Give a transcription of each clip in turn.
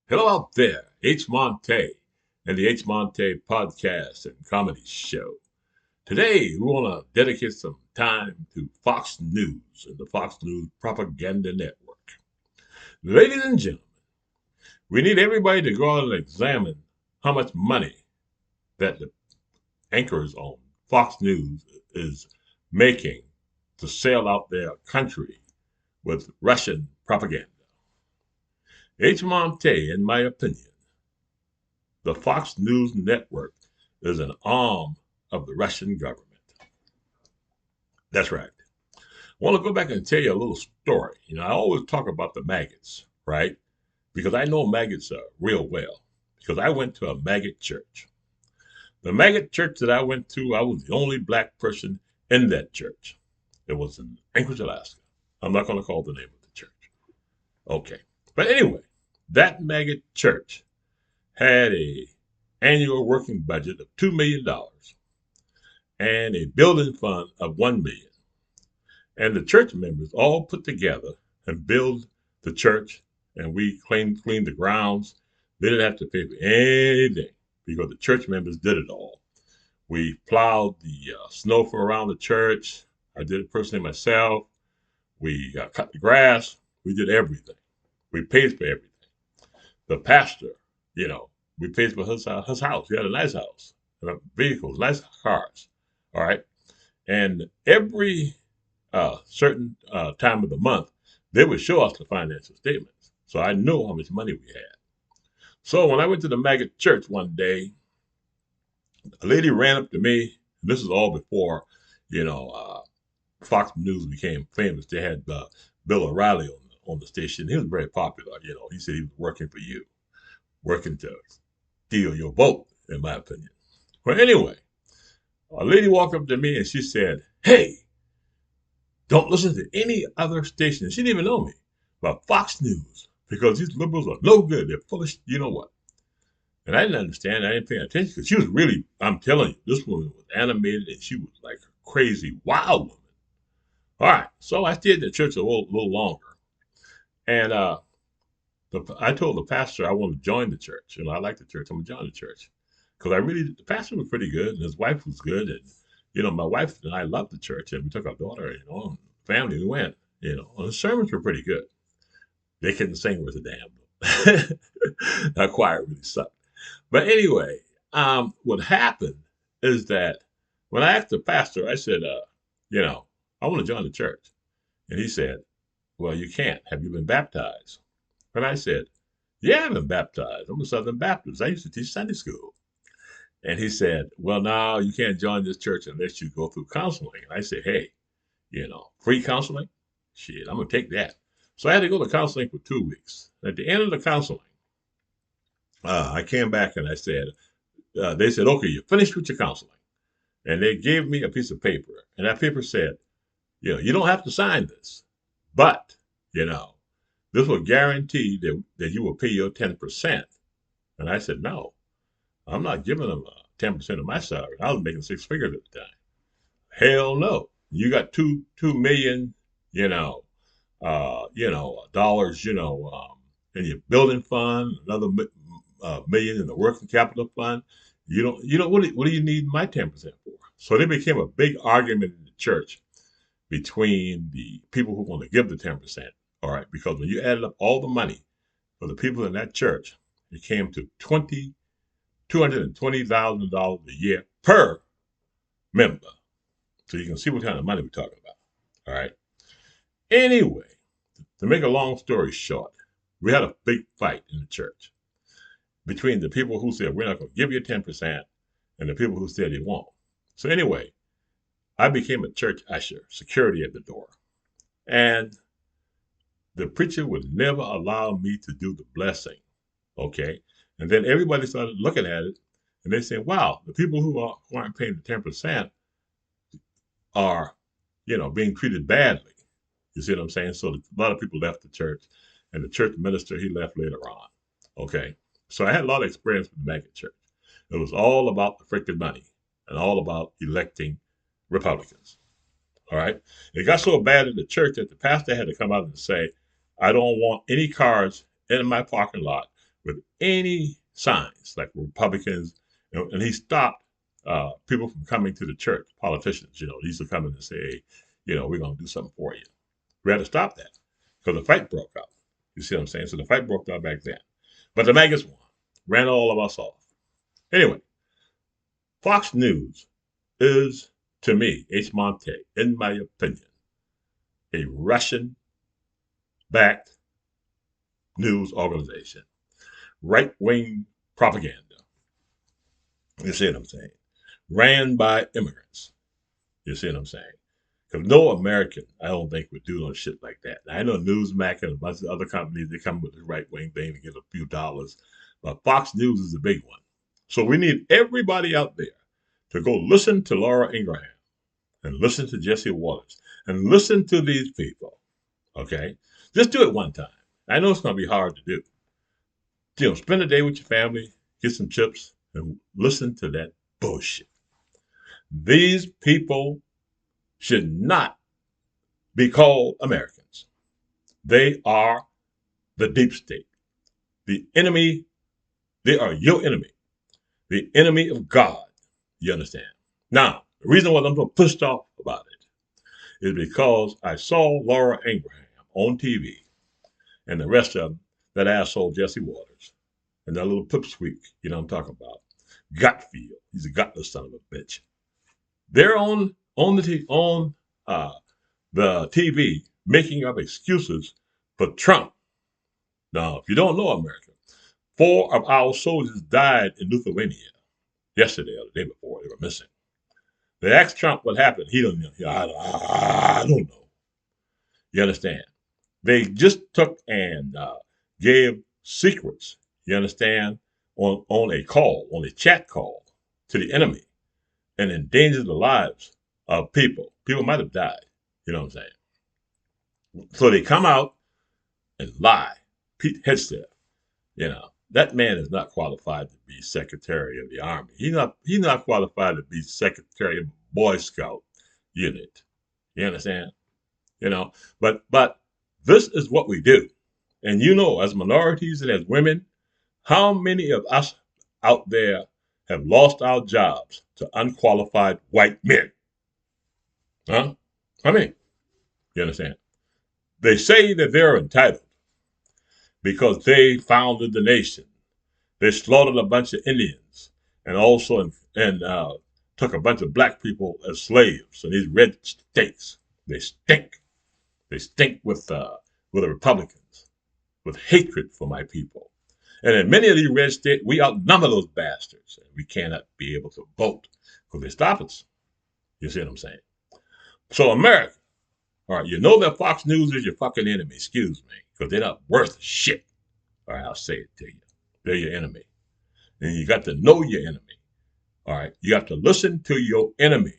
Hello out there, H. Montae and the H. Montae podcast and comedy show. Today, we want to dedicate some time to Fox News and the Fox News Propaganda Network. Ladies and gentlemen, we need everybody to go out and examine how much money that the anchors on Fox News is making to sell out their country with Russian propaganda. H. Montae, in my opinion, the Fox News network is an arm of the Russian government. That's right. I want to go back and tell you a little story. I always talk about the maggots, right? Because I know maggots real well. Because I went to a maggot church. The maggot church that I went to, I was the only black person in that church. It was in Anchorage, Alaska. I'm not going to call the name of the church. Okay. But anyway, that maggot church had a annual working budget of $2 million and a building fund of $1 million. And the church members all put together and build the church, and we cleaned the grounds. They didn't have to pay for anything because the church members did it all. We plowed the snow from around the church. I did it personally myself. We cut the grass. We did everything. We paid for everything. The pastor, we paid for his house. He had a nice house, vehicles, nice cars. All right. And every certain time of the month, they would show us the financial statements. So I knew how much money we had. So when I went to the maggot church one day, a lady ran up to me. And this is all before, you know, uh, Fox News became famous. They had Bill O'Reilly on the station. He was very popular. He said he was working for you, working to steal your vote, in my opinion. Well, anyway, a lady walked up to me and she said, "Hey, don't listen to any other station." She didn't even know me, but Fox News, because these liberals are no good. They're full of you know what. And I didn't understand. I didn't pay attention because she was really, I'm telling you, this woman was animated and she was like a crazy, wild woman. All right. So I stayed in the church a little longer. And I told the pastor I wanted to join the church. I like the church. I'm going to join the church. Because the pastor was pretty good and his wife was good. And, my wife and I loved the church. And we took our daughter, and family, we went, and the sermons were pretty good. They couldn't sing worth a damn. That choir really sucked. But anyway, what happened is that when I asked the pastor, I said, I want to join the church. And he said, "Well, you can't. Have you been baptized?" And I said, "Yeah, I've been baptized. I'm a Southern Baptist. I used to teach Sunday school." And he said, "Well, now you can't join this church unless you go through counseling." And I said, "Hey, free counseling? Shit, I'm going to take that." So I had to go to counseling for 2 weeks. At the end of the counseling, I came back and I said, they said, "Okay, you're finished with your counseling." And they gave me a piece of paper. And that paper said, "You don't have to sign this, but, you know, this will guarantee that you will pay your 10%. And I said, "No, I'm not giving them 10% of my salary. I was making six figures at the time. Hell no. You got two million, dollars, in your building fund, another million in the working capital fund. What do you need my 10% for?" So there became a big argument in the church between the people who want to give the 10%. All right, because when you added up all the money for the people in that church, it came to $220,000 a year per member. So you can see what kind of money we're talking about. All right. Anyway, to make a long story short, we had a big fight in the church between the people who said we're not going to give you 10% and the people who said they won't. So anyway, I became a church usher, security at the door. And the preacher would never allow me to do the blessing. Okay. And then everybody started looking at it and they said, "Wow, the people who aren't paying the 10% are, being treated badly." You see what I'm saying? So a lot of people left the church, and the church minister, he left later on. Okay. So I had a lot of experience with the mega church. It was all about the freaking money and all about electing Republicans. All right. It got so bad in the church that the pastor had to come out and say, "I don't want any cars in my parking lot with any signs like Republicans, and he stopped people from coming to the church, politicians, they used to come in and say, hey, we're going to do something for you. We had to stop that because the fight broke out. You see what I'm saying? So the fight broke out back then. But the maggots won, ran all of us off. Anyway, Fox News is, to me, H. Montae, in my opinion, a Russian-backed news organization, right-wing propaganda. You see what I'm saying? Ran by immigrants. You see what I'm saying? Because no American, I don't think, would do no shit like that. Now, I know Newsmax and a bunch of other companies, they come with the right-wing thing to get a few dollars. But Fox News is a big one. So we need everybody out there to go listen to Laura Ingraham and listen to Jesse Waters and listen to these people. Okay? Just do it one time. I know it's going to be hard to do. Spend a day with your family, get some chips, and listen to that bullshit. These people should not be called Americans. They are the deep state. The enemy, they are your enemy. The enemy of God. You understand? Now, the reason why I'm so pissed off about it is because I saw Laura Ingraham on TV and the rest of them, that asshole Jesse Waters, and that little pipsqueak, you know what I'm talking about. Gutfield. He's a gutless son of a bitch. They're on the TV making up excuses for Trump. Now, if you don't know America, 4 of our soldiers died in Lithuania yesterday or the day before. They were missing. They asked Trump what happened. He don't know. I don't know. You understand? They just took and gave secrets, you understand, on a call, on a chat call to the enemy and endangered the lives of people. People might have died. You know what I'm saying? So they come out and lie. Pete Hegseth, that man is not qualified to be Secretary of the Army. He's not qualified to be Secretary of Boy Scout unit. You understand? But this is what we do. And as minorities and as women, how many of us out there have lost our jobs to unqualified white men? Huh? How many? You understand? They say that they're entitled because they founded the nation. They slaughtered a bunch of Indians and also took a bunch of black people as slaves. And these red states, they stink. They stink with the Republicans, with hatred for my people. And in many of these red states, we outnumber those bastards. And we cannot be able to vote because they stop us. You see what I'm saying? So America, all right, that Fox News is your fucking enemy, excuse me, because they're not worth shit. All right, I'll say it to you. They're your enemy. And you got to know your enemy. All right, you have to listen to your enemy.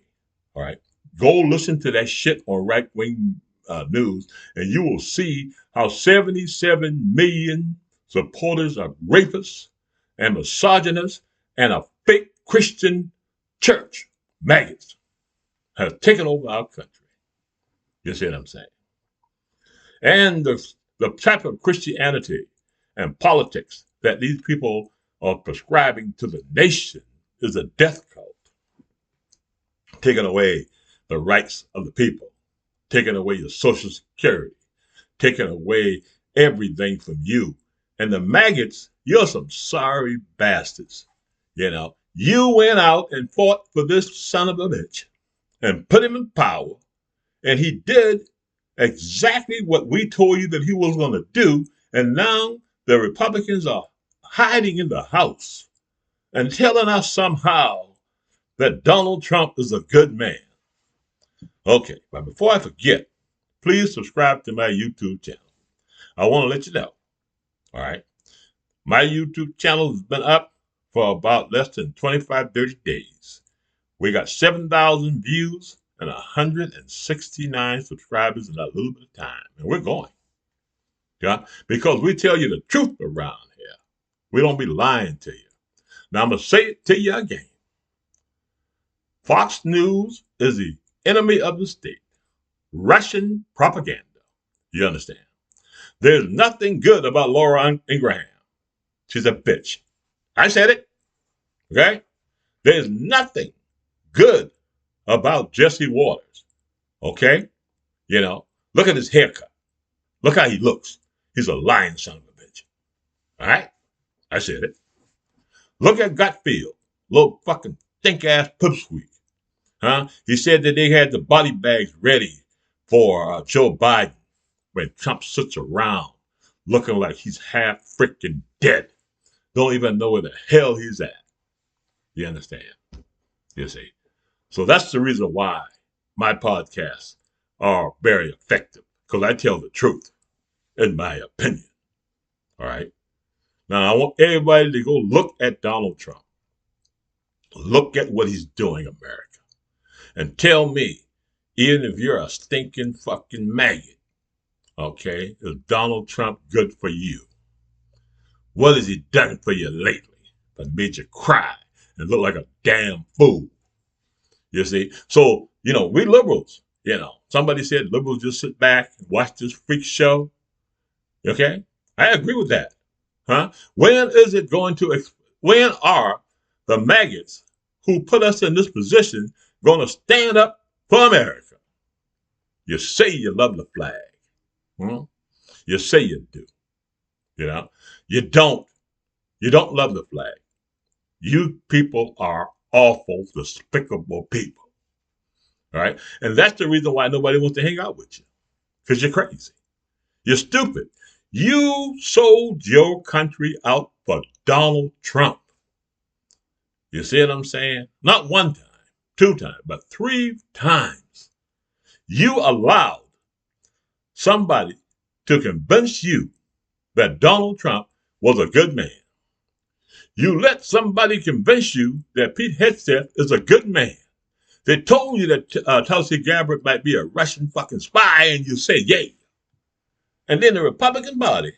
All right, go listen to that shit on right-wing news, and you will see how 77 million supporters of rapists and misogynists and a fake Christian church, maggots, have taken over our country. You see what I'm saying? And the type of Christianity and politics that these people are prescribing to the nation is a death cult, taking away the rights of the people, taking away your Social Security, taking away everything from you. And the maggots, you're some sorry bastards. You went out and fought for this son of a bitch and put him in power. And he did exactly what we told you that he was going to do. And now the Republicans are hiding in the House and telling us somehow that Donald Trump is a good man. Okay, but before I forget, please subscribe to my YouTube channel. I want to let you know, all right? My YouTube channel has been up for about less than 25, 30 days. We got 7,000 views and 169 subscribers in a little bit of time. And we're going. Yeah? Because we tell you the truth around here. We don't be lying to you. Now, I'm going to say it to you again. Fox News is the enemy of the state. Russian propaganda. You understand? There's nothing good about Laura Ingraham. She's a bitch. I said it. Okay? There's nothing good about Jesse Waters. Okay? You know, look at his haircut. Look how he looks. He's a lying son of a bitch. All right? I said it. Look at Gutfield. Little fucking stink-ass pipsqueak. Huh? He said that they had the body bags ready for Joe Biden when Trump sits around looking like he's half freaking dead. Don't even know where the hell he's at. You understand? You see? So that's the reason why my podcasts are very effective, because I tell the truth, in my opinion. All right? Now, I want everybody to go look at Donald Trump. Look at what he's doing, America. And tell me, even if you're a stinking fucking maggot, okay, is Donald Trump good for you? What has he done for you lately that made you cry and look like a damn fool? You see? So, you know, we liberals, you know, somebody said liberals just sit back and watch this freak show. Okay? I agree with that. Huh? When is it going to, when are the maggots who put us in this position going to stand up for America? You say you love the flag. Hmm? You say you do. You know? You don't. You don't love the flag. You people are awful, despicable people. All right? And that's the reason why nobody wants to hang out with you. Because you're crazy. You're stupid. You sold your country out for Donald Trump. You see what I'm saying? Not one time, 2 times, but 3 times. You allowed somebody to convince you that Donald Trump was a good man. You let somebody convince you that Pete Hegseth is a good man. They told you that Tulsi Gabbard might be a Russian fucking spy, and you say yay. And then the Republican body,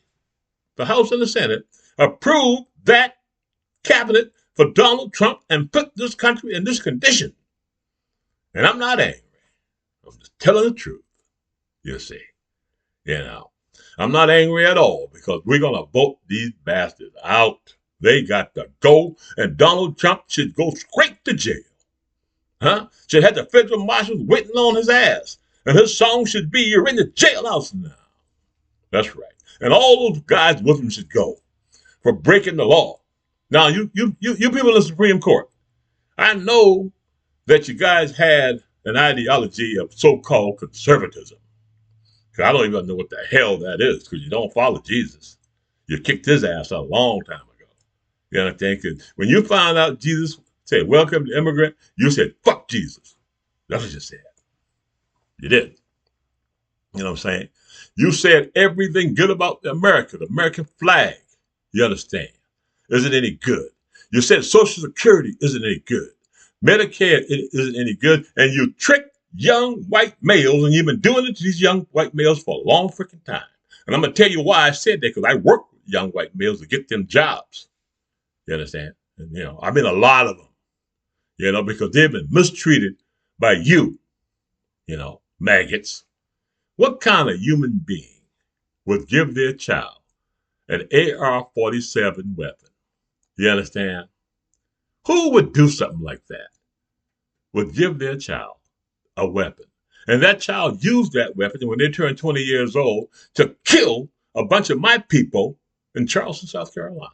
the House and the Senate, approved that cabinet for Donald Trump and put this country in this condition. And I'm not angry. I'm just telling the truth, you see. You know, I'm not angry at all because we're going to vote these bastards out. They got to go, and Donald Trump should go straight to jail. Huh? Should have the federal marshals waiting on his ass. And his song should be, "You're in the jailhouse now." That's right. And all those guys with him should go for breaking the law. Now, you people in the Supreme Court, I know that you guys had an ideology of so-called conservatism. Because I don't even know what the hell that is, because you don't follow Jesus. You kicked his ass out a long time ago. You understand? Because when you found out Jesus said, "Welcome to immigrant," you said, "Fuck Jesus." That's what you said. You did. You know what I'm saying? You said everything good about America, the American flag. You understand? Isn't any good. You said Social Security isn't any good. Medicare isn't any good. And you tricked young white males, and you've been doing it to these young white males for a long freaking time. And I'm going to tell you why I said that, because I work with young white males to get them jobs. You understand? And, you know, I mean a lot of them, you know, because they've been mistreated by you, you know, maggots. What kind of human being would give their child an AR-47 weapon? You understand? Who would do something like that? Would give their child a weapon. And that child used that weapon when they turned 20 years old to kill a bunch of my people in Charleston, South Carolina.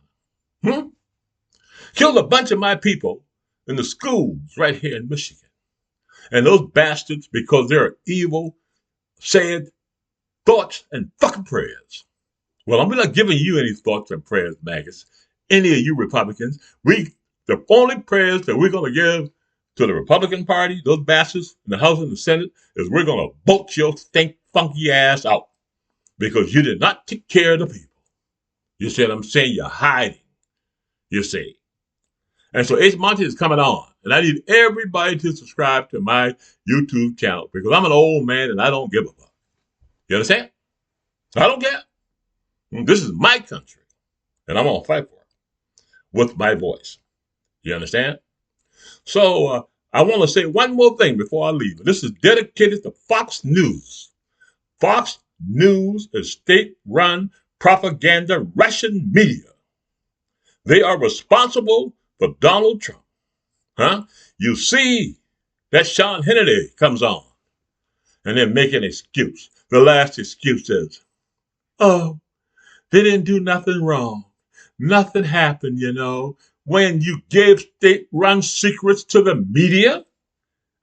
Killed a bunch of my people in the schools right here in Michigan. And those bastards, because they're evil, said thoughts and fucking prayers. Well, I'm not giving you any thoughts and prayers, maggots. Any of you Republicans. The only prayers that we're going to give to the Republican Party, those bastards in the House and the Senate, is we're going to vote your stink funky ass out because you did not take care of the people. You see what I'm saying? You're hiding. You see. And so H. Montae is coming on. And I need everybody to subscribe to my YouTube channel because I'm an old man and I don't give a fuck. You understand? I don't care. This is my country. And I'm going to fight for it with my voice. You understand? So I want to say one more thing before I leave. This is dedicated to Fox News. Fox News is state-run propaganda Russian media. They are responsible for Donald Trump. Huh? You see that Sean Hannity comes on and then make an excuse. The last excuse is, oh, they didn't do nothing wrong. Nothing happened, you know. When you gave state-run secrets to the media,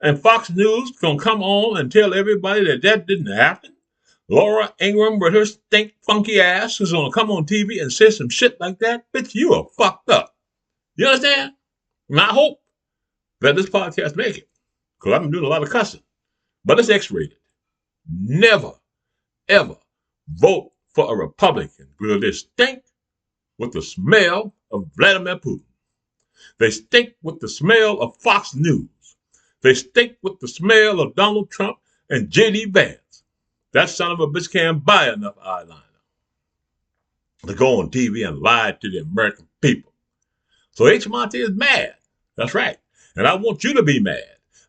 and Fox News gonna come on and tell everybody that that didn't happen. Laura Ingraham with her stink funky ass is gonna come on TV and say some shit like that. Bitch, you are fucked up. You understand? And I hope that this podcast make it, because I've been doing a lot of cussing. But it's X-rated. Never, ever vote for a Republican because they stink with the smell of Vladimir Putin. They stink with the smell of Fox News. They stink with the smell of Donald Trump and J.D. Vance. That son of a bitch can't buy enough eyeliner to go on TV and lie to the American people. So H. Montae is mad. That's right. And I want you to be mad.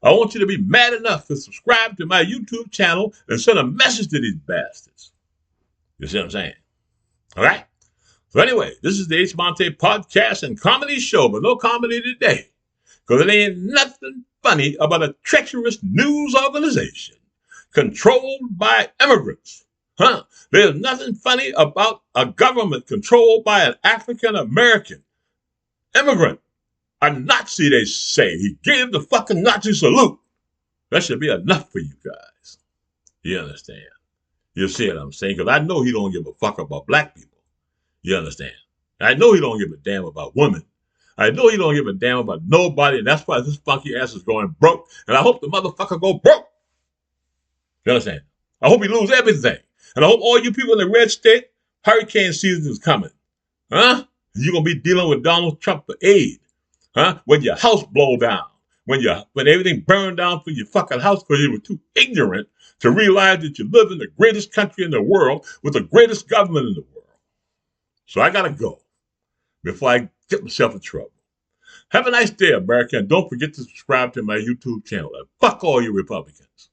I want you to be mad enough to subscribe to my YouTube channel and send a message to these bastards. You see what I'm saying? All right? So anyway, this is the H. Montae podcast and comedy show, but no comedy today. Because it ain't nothing funny about a treacherous news organization controlled by immigrants. Huh? There's nothing funny about a government controlled by an African-American immigrant. A Nazi, they say. He gave the fucking Nazi salute. That should be enough for you guys. You understand? You see what I'm saying? Because I know he don't give a fuck about black people. You understand? I know he don't give a damn about women. I know he don't give a damn about nobody, and that's why this funky ass is going broke. And I hope the motherfucker go broke. You understand? I hope he lose everything. And I hope all you people in the red state, hurricane season is coming. Huh? You're going to be dealing with Donald Trump for aid. Huh? When your house blow down. When everything burned down for your fucking house because you were too ignorant to realize that you live in the greatest country in the world with the greatest government in the world. So I got to go before I get myself in trouble. Have a nice day, America, and don't forget to subscribe to my YouTube channel. And fuck all you Republicans.